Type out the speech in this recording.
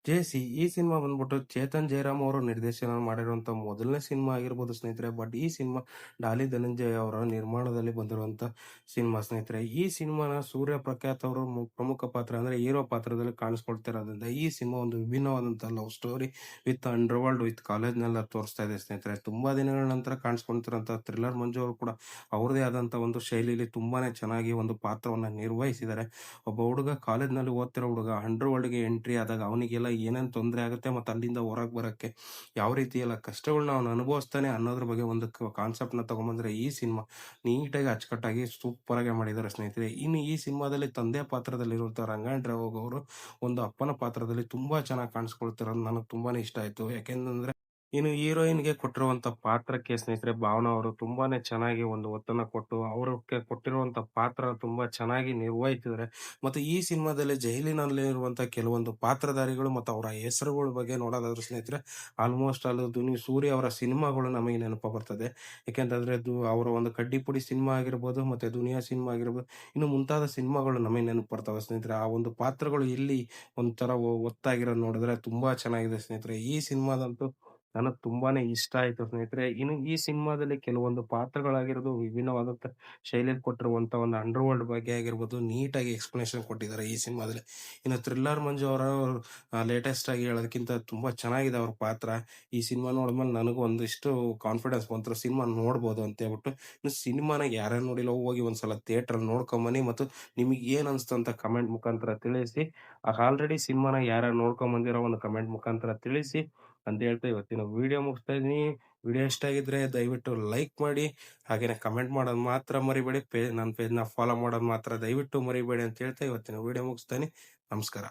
JC ಈ cinema ಬಂದ್ಬಿಟ್ಟು ಚೇತನ್ ಜಯರಾಮ್ ಅವರು ನಿರ್ದೇಶನ ಮಾಡಿರುವಂತ ಮೊದಲನೇ ಸಿನಿಮಾ ಆಗಿರ್ಬೋದು ಸ್ನೇಹಿತರೆ. ಬಟ್ ಈ ಸಿನಿಮಾ ಡಾಲಿ ಧನಂಜಯ ಅವರ ನಿರ್ಮಾಣದಲ್ಲಿ ಬಂದಿರುವಂತ ಸಿನಿಮಾ ಸ್ನೇಹಿತರೆ. ಈ ಸಿನಿಮಾನ ಸೂರ್ಯ ಪ್ರಖ್ಯಾತ್ ಅವರು ಪ್ರಮುಖ ಪಾತ್ರ ಅಂದ್ರೆ ಹೀರೋ ಪಾತ್ರದಲ್ಲಿ ಕಾಣಿಸ್ಕೊಳ್ತಿರೋದ್ರಿಂದ ಈ ಸಿನಿಮಾ ಒಂದು ವಿಭಿನ್ನವಾದಂತಹ love story with underworld with ಕಾಲೇಜ್ನೆಲ್ಲ ತೋರಿಸ್ತಾ ಇದೆ ಸ್ನೇಹಿತರೆ. ತುಂಬಾ ದಿನಗಳ ನಂತರ ಕಾಣಿಸ್ಕೊಳ್ತಿರೋಂಥ ಥ್ರಿಲ್ಲರ್ ಮಂಜು ಅವರು ಕೂಡ ಅವ್ರದೇ ಆದಂತ ಒಂದು ಶೈಲಿಯಲ್ಲಿ ತುಂಬಾನೇ ಚೆನ್ನಾಗಿ ಒಂದು ಪಾತ್ರವನ್ನ ನಿರ್ವಹಿಸಿದ್ದಾರೆ. ಒಬ್ಬ ಹುಡುಗ ಕಾಲೇಜ್ನಲ್ಲಿ ಓದ್ತಿರೋ ಹುಡುಗ ಅಂಡರ್ ವರ್ಲ್ಡ್‌ಗೆ ಎಂಟ್ರಿ ಆದಾಗ ಅವನಿಗೆಲ್ಲ ಏನೇನ್ ತೊಂದ್ರೆ ಆಗುತ್ತೆ ಮತ್ತೆ ಅಲ್ಲಿಂದ ಹೊರಗ್ ಬರಕ್ಕೆ ಯಾವ ರೀತಿ ಎಲ್ಲ ಕಷ್ಟಗಳನ್ನ ಅವನು ಅನುಭವಿಸ್ತಾನೆ ಅನ್ನೋದ್ರ ಬಗ್ಗೆ ಒಂದು ಕಾನ್ಸೆಪ್ಟ್‌ನ ತಗೊಂಬಂದ್ರೆ ಈ ಸಿನಿಮಾ ನೀಟಾಗಿ ಅಚ್ಚುಕಟ್ಟಾಗಿ ಸೂಪರ್ ಆಗಿ ಮಾಡಿದ್ದಾರೆ ಸ್ನೇಹಿತರೆ. ಇನ್ನು ಈ ಸಿನಿಮಾದಲ್ಲಿ ತಂದೆ ಪಾತ್ರದಲ್ಲಿರುವಂತಹ ರಂಗಾಯಣ್ ರಾವ್ ಅವರು ಒಂದು ಅಪ್ಪನ ಪಾತ್ರದಲ್ಲಿ ತುಂಬಾ ಚೆನ್ನಾಗಿ ಕಾಣಿಸ್ಕೊಳ್ತಿರೋದು ನನಗೆ ತುಂಬಾನೇ ಇಷ್ಟ ಆಯ್ತು. ಯಾಕೆಂತಂದ್ರೆ ಇನ್ನು ಹೀರೋಯಿನ್‌ಗೆ ಕೊಟ್ಟಿರುವಂತ ಪಾತ್ರಕ್ಕೆ ಸ್ನೇಹಿತರೆ ಭಾವನಾ ಅವರು ತುಂಬಾನೇ ಚೆನ್ನಾಗಿ ಒಂದು ಒತ್ತನ್ನ ಕೊಟ್ಟು ಅವ್ರಕ್ಕೆ ಕೊಟ್ಟಿರುವಂತ ಪಾತ್ರ ತುಂಬಾ ಚೆನ್ನಾಗಿ ನಿರ್ವಹಿಸಿದ್ದಾರೆ. ಮತ್ತೆ ಈ ಸಿನಿಮಾದಲ್ಲಿ ಜೈಲಿನಲ್ಲಿರುವಂತ ಕೆಲವೊಂದು ಪಾತ್ರಧಾರಿಗಳು ಮತ್ತು ಅವರ ಹೆಸರುಗಳ ಬಗ್ಗೆ ನೋಡೋದಾದ್ರೆ ಸ್ನೇಹಿತರೆ ಆಲ್ಮೋಸ್ಟ್ ಆಲ್ ಸೂರ್ಯ ಅವರ ಸಿನಿಮಾಗಳು ನಮಗೆ ನೆನಪು ಬರ್ತದೆ. ಯಾಕೆಂತಂದ್ರೆ ಅದು ಅವರ ಒಂದು ಕಡ್ಡಿಪುಡಿ ಸಿನಿಮಾ ಆಗಿರ್ಬೋದು ಮತ್ತೆ ದುನಿಯಾ ಸಿನಿಮಾ ಆಗಿರ್ಬೋದು ಇನ್ನು ಮುಂತಾದ ಸಿನಿಮಾಗಳು ನಮಗೆ ನೆನಪು ಬರ್ತವೆ ಸ್ನೇಹಿತರೆ. ಆ ಒಂದು ಪಾತ್ರಗಳು ಇಲ್ಲಿ ಒಂಥರ ಒತ್ತಾಗಿರೋದು ನೋಡಿದ್ರೆ ತುಂಬಾ ಚೆನ್ನಾಗಿದೆ ಸ್ನೇಹಿತರೆ. ಈ ಸಿನಿಮಾದಂತೂ ನನಗ್ ತುಂಬಾನೇ ಇಷ್ಟ ಆಯ್ತು ಸ್ನೇಹಿತರೆ. ಇನ್ನು ಈ ಸಿನಿಮಾದಲ್ಲಿ ಕೆಲವೊಂದು ಪಾತ್ರಗಳಾಗಿರೋದು ವಿಭಿನ್ನವಾದಂತ ಶೈಲಿಯಲ್ಲಿ ಕೊಟ್ಟಿರುವಂತ ಒಂದು ಅಂಡರ್ ವರ್ಲ್ಡ್ ಬಗ್ಗೆ ಆಗಿರ್ಬೋದು ನೀಟಾಗಿ ಎಕ್ಸ್‌ಪ್ಲನೇಷನ್ ಕೊಟ್ಟಿದ್ದಾರೆ ಈ ಸಿನಿಮಾದಲ್ಲಿ. ಇನ್ನು ಥ್ರಿಲ್ಲರ್ ಮಂಜು ಅವರ ಲೇಟೆಸ್ಟ್ ಆಗಿ ಹೇಳೋದಕ್ಕಿಂತ ತುಂಬಾ ಚೆನ್ನಾಗಿದೆ ಅವ್ರ ಪಾತ್ರ. ಈ ಸಿನಿಮಾ ನೋಡಿದ್ಮೇಲೆ ನನಗೂ ಒಂದಿಷ್ಟು ಕಾನ್ಫಿಡೆನ್ಸ್ ಬಂತು ಸಿನಿಮಾ ನೋಡ್ಬೋದು ಅಂತ ಹೇಳ್ಬಿಟ್ಟು. ಇನ್ನು ಸಿನಿಮಾನ ಯಾರ್ಯಾರು ನೋಡಿಲ್ಲ ಹೋಗಿ ಒಂದ್ಸಲ ಥಿಯೇಟರ್ ನೋಡ್ಕೊಂಬನ್ನಿ ಮತ್ತು ನಿಮಗೆ ಏನ್ ಅನ್ಸ್ತು ಅಂತ ಕಮೆಂಟ್ ಮುಖಾಂತರ ತಿಳಿಸಿ. ಆಲ್ರೆಡಿ ಸಿನಿಮಾನ ಯಾರ್ಯಾರು ನೋಡ್ಕೊಂಡ್ ಬಂದಿರೋ ಒಂದು ಕಮೆಂಟ್ ಮುಖಾಂತರ ತಿಳಿಸಿ ಅಂತ ಹೇಳ್ತಾ ಇವತ್ತಿನ ವಿಡಿಯೋ ಮುಗಿಸ್ತಾ ಇದೀನಿ. ವಿಡಿಯೋ ಇಷ್ಟ ಆಗಿದ್ರೆ ದಯವಿಟ್ಟು ಲೈಕ್ ಮಾಡಿ. ಹಾಗೇನೆ ಕಮೆಂಟ್ ಮಾಡೋದು ಮಾತ್ರ ಮರಿಬೇಡಿ. ನನ್ನ ಪೇಜ್‌ನ ಫಾಲೋ ಮಾಡೋದು ಮಾತ್ರ ದಯವಿಟ್ಟು ಮರಿಬೇಡಿ ಅಂತ ಹೇಳ್ತಾ ಇವತ್ತಿನ ವಿಡಿಯೋ ಮುಗಿಸ್ತೀನಿ. ನಮಸ್ಕಾರ.